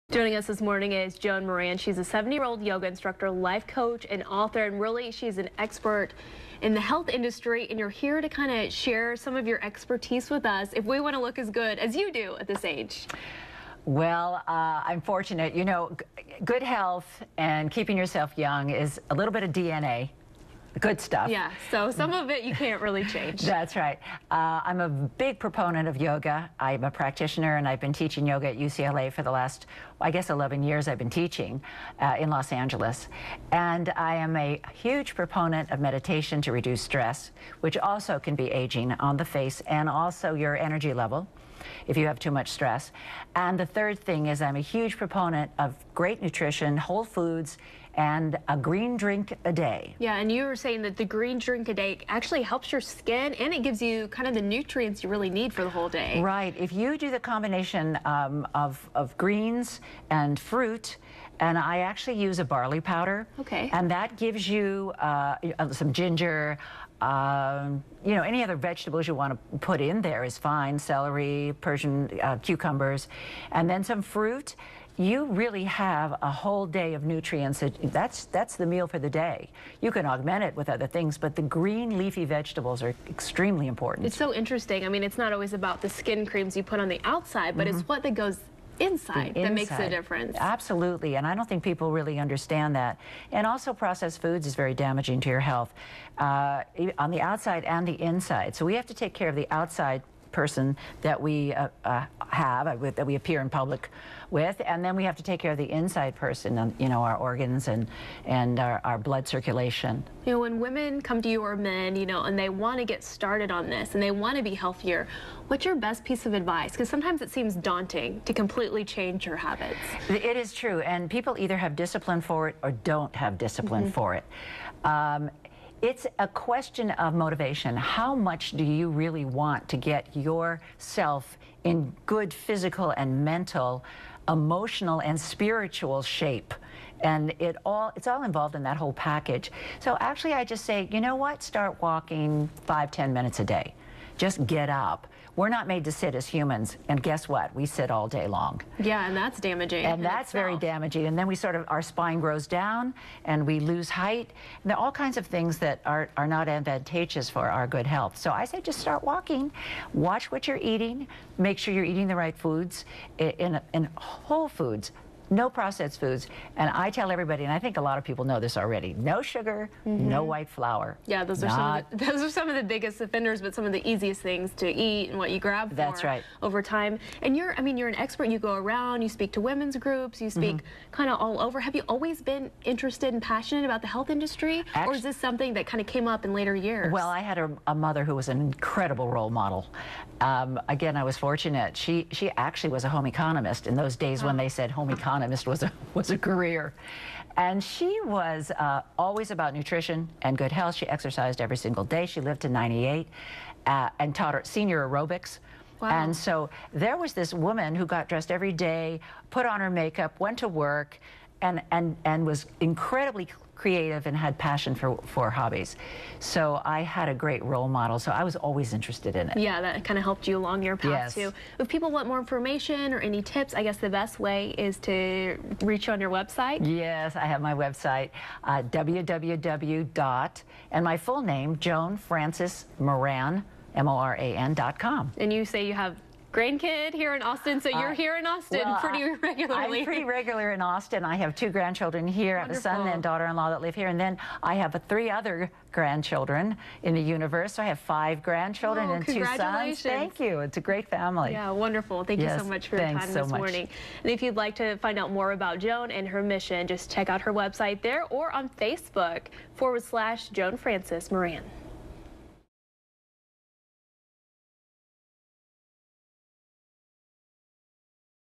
Joining us this morning is Joan Moran. She's a 70-year-old yoga instructor, life coach, and author, and really she's an expert in the health industry, and you're here to kind of share some of your expertise with us if we want to look as good as you do at this age. Well, I'm fortunate. You know, good health and keeping yourself young is a little bit of DNA. Good stuff. Yeah, so some of it you can't really change. That's right. I'm a big proponent of yoga. I'm a practitioner, and I've been teaching yoga at UCLA for the last, I guess, 11 years I've been teaching in Los Angeles. And I am a huge proponent of meditation to reduce stress, which also can be aging on the face and also your energy level if you have too much stress. And the third thing is I'm a huge proponent of great nutrition, whole foods, and a green drink a day. Yeah, and you were saying that the green drink a day actually helps your skin, and it gives you kind of the nutrients you really need for the whole day. Right. If you do the combination of greens and fruit, and I actually use a barley powder. Okay. And that gives you some ginger, you know, any other vegetables you want to put in there is fine, celery, Persian cucumbers, and then some fruit. You really have a whole day of nutrients. That's the meal for the day. You can augment it with other things, but the green leafy vegetables are extremely important. It's so interesting. I mean, it's not always about the skin creams you put on the outside, but it's what that goes inside that makes the difference. Absolutely, and I don't think people really understand that. And also processed foods is very damaging to your health on the outside and the inside. So we have to take care of the outside person that we that we appear in public with, and then we have to take care of the inside person, you know, our organs and our blood circulation. You know, when women come to you, or men, you know, and they want to get started on this and they want to be healthier, what's your best piece of advice? Because sometimes it seems daunting to completely change your habits. It is true, and people either have discipline for it or don't have discipline for it. It's a question of motivation. How much do you really want to get yourself in good physical and mental, emotional and spiritual shape? And it's all involved in that whole package. So actually I just say, you know what, start walking 5-10 minutes a day. Just get up. We're not made to sit as humans, and guess what? We sit all day long. Yeah, and that's damaging. And that's very damaging. And then we our spine grows down, and we lose height. And there are all kinds of things that are not advantageous for our good health. So I say just start walking, watch what you're eating, make sure you're eating the right foods, in whole foods. No processed foods, and I tell everybody, and I think a lot of people know this already, no sugar, no white flour. Yeah, those are some of the biggest offenders, but some of the easiest things to eat and what you grab for over time. And you're an expert. You go around, you speak to women's groups, you speak kind of all over. Have you always been interested and passionate about the health industry, or is this something that kind of came up in later years? Well, I had a mother who was an incredible role model. Again, I was fortunate. She actually was a home economist in those days when they said home economist was a career. And she was always about nutrition and good health. She exercised every single day. She lived to 98 and taught her senior aerobics. Wow. And so there was this woman who got dressed every day, put on her makeup, went to work, and was incredibly creative and had passion for hobbies. So I had a great role model, so I was always interested in it. Yeah, that kind of helped you along your path. Yes. Too. If people want more information or any tips, I guess the best way is to reach you on your website. Yes, I have my website, and my full name, Joan Frances Moran, MORAN.com. And you say you have grandkid here in Austin, so you're here in Austin pretty regularly. I'm pretty regular in Austin. I have 2 grandchildren here. Wonderful. I have a son and daughter-in-law that live here, and then I have 3 other grandchildren in the universe. So I have 5 grandchildren and 2 sons. Thank you. It's a great family. Yeah, wonderful. Thank you so much for your time this morning. And if you'd like to find out more about Joan and her mission, just check out her website there or on Facebook /Joan Frances Moran.